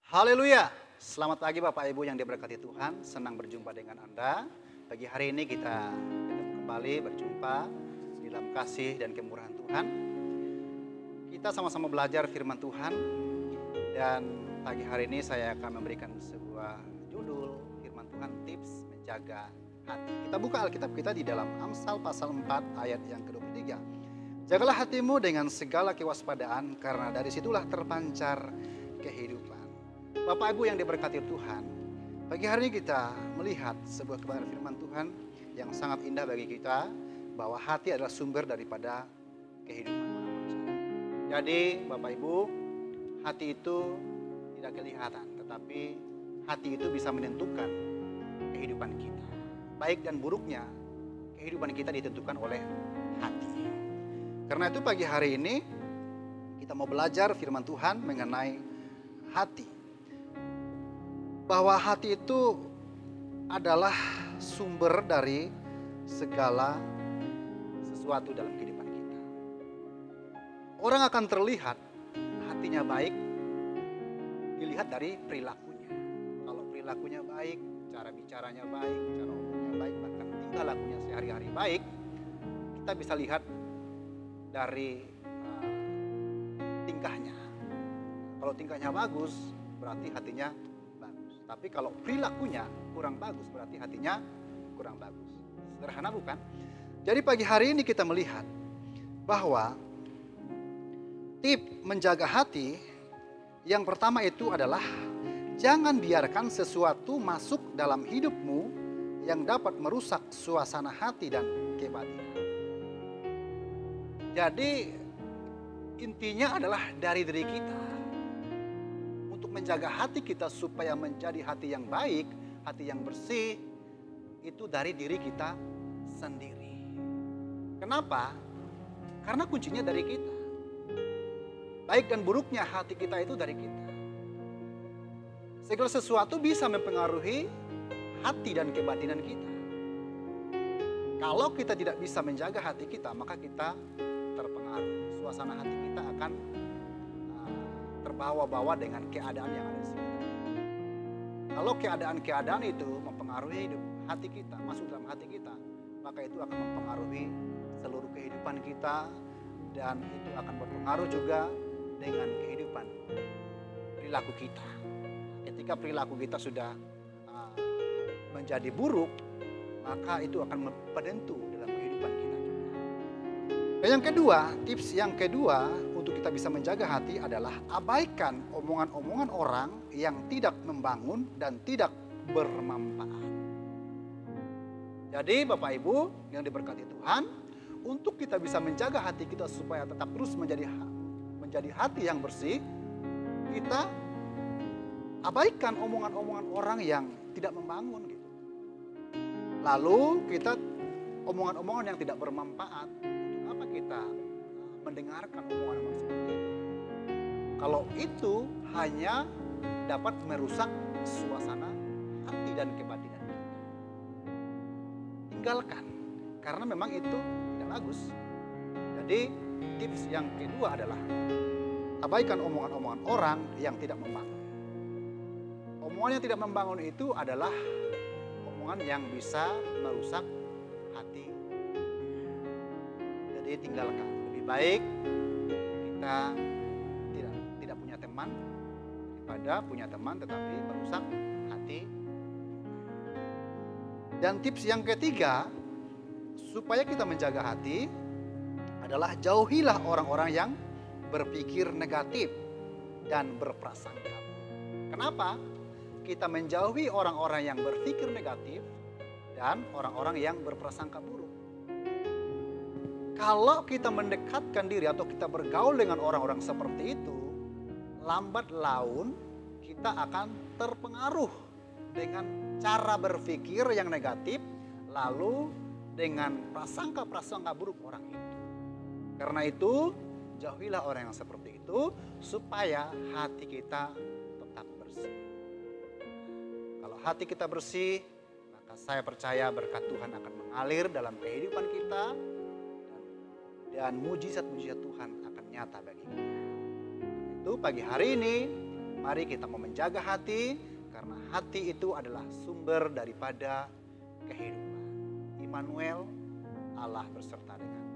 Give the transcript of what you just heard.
Haleluya. Selamat pagi Bapak Ibu yang diberkati Tuhan. Senang berjumpa dengan Anda. Pagi hari ini kita ketemu kembali berjumpa di dalam kasih dan kemurahan Tuhan. Kita sama-sama belajar firman Tuhan. Dan pagi hari ini saya akan memberikan sebuah judul firman Tuhan, tips menjaga hati. Kita buka Alkitab kita di dalam Amsal pasal 4 ayat yang ke-23. Jagalah hatimu dengan segala kewaspadaan, karena dari situlah terpancar kehidupan. Bapak Ibu yang diberkati Tuhan, pagi hari ini kita melihat sebuah kebenaran firman Tuhan yang sangat indah bagi kita, bahwa hati adalah sumber daripada kehidupan manusia. Jadi Bapak Ibu, hati itu tidak kelihatan, tetapi hati itu bisa menentukan kehidupan kita. Baik dan buruknya kehidupan kita ditentukan oleh hati. Karena itu pagi hari ini kita mau belajar firman Tuhan mengenai hati. Bahwa hati itu adalah sumber dari segala sesuatu dalam kehidupan kita. Orang akan terlihat hatinya baik dilihat dari perilakunya. Kalau perilakunya baik, cara bicaranya baik, cara omongnya baik, bahkan tingkah lakunya sehari-hari baik, kita bisa lihat dari tingkahnya. Kalau tingkahnya bagus, berarti hatinya bagus. Tapi kalau perilakunya kurang bagus, berarti hatinya kurang bagus. Sederhana bukan? Jadi pagi hari ini kita melihat bahwa tip menjaga hati yang pertama itu adalah jangan biarkan sesuatu masuk dalam hidupmu yang dapat merusak suasana hati dan kebatinan. Jadi intinya adalah dari diri kita. Untuk menjaga hati kita supaya menjadi hati yang baik, hati yang bersih, itu dari diri kita sendiri. Kenapa? Karena kuncinya dari kita. Baik dan buruknya hati kita itu dari kita. Segala sesuatu bisa mempengaruhi hati dan kebatinan kita. Kalau kita tidak bisa menjaga hati kita, maka kita terpengaruh. Suasana hati kita akan terbawa-bawa dengan keadaan yang ada di sekitar. Kalau keadaan-keadaan itu mempengaruhi hidup hati kita, masuk dalam hati kita, maka itu akan mempengaruhi seluruh kehidupan kita, dan itu akan berpengaruh juga dengan kehidupan perilaku kita. Ketika perilaku kita sudah menjadi buruk, maka itu akan penentu dalam kehidupan kita juga. Dan yang kedua, tips yang kedua untuk kita bisa menjaga hati adalah abaikan omongan-omongan orang yang tidak membangun dan tidak bermanfaat. Jadi Bapak Ibu yang diberkati Tuhan, untuk kita bisa menjaga hati kita supaya tetap terus menjadi hati yang bersih, kita abaikan omongan-omongan orang yang tidak membangun gitu. Lalu kita omongan-omongan yang tidak bermanfaat, untuk apa kita mendengarkan omongan-omongan seperti itu? Kalau itu hanya dapat merusak suasana hati dan kebatinan kita. Tinggalkan, karena memang itu tidak bagus. Jadi tips yang kedua adalah abaikan omongan-omongan orang yang tidak membangun. Omongan yang tidak membangun itu adalah omongan yang bisa merusak hati. Jadi tinggalkan. Lebih baik kita tidak punya teman daripada punya teman tetapi merusak hati. Dan tips yang ketiga supaya kita menjaga hati adalah jauhilah orang-orang yang berpikir negatif dan berprasangka. Kenapa? Kita menjauhi orang-orang yang berpikir negatif dan orang-orang yang berprasangka buruk. Kalau kita mendekatkan diri atau kita bergaul dengan orang-orang seperti itu, lambat laun kita akan terpengaruh dengan cara berpikir yang negatif, lalu dengan prasangka-prasangka buruk orang itu. Karena itu, jauhilah orang yang seperti itu supaya hati kita tetap bersih. Kalau hati kita bersih, maka saya percaya berkat Tuhan akan mengalir dalam kehidupan kita, dan mujizat-mujizat Tuhan akan nyata bagi kita. Itu pagi hari ini Mari kita mau menjaga hati, karena hati itu adalah sumber daripada kehidupan. Immanuel, Allah berserta dengan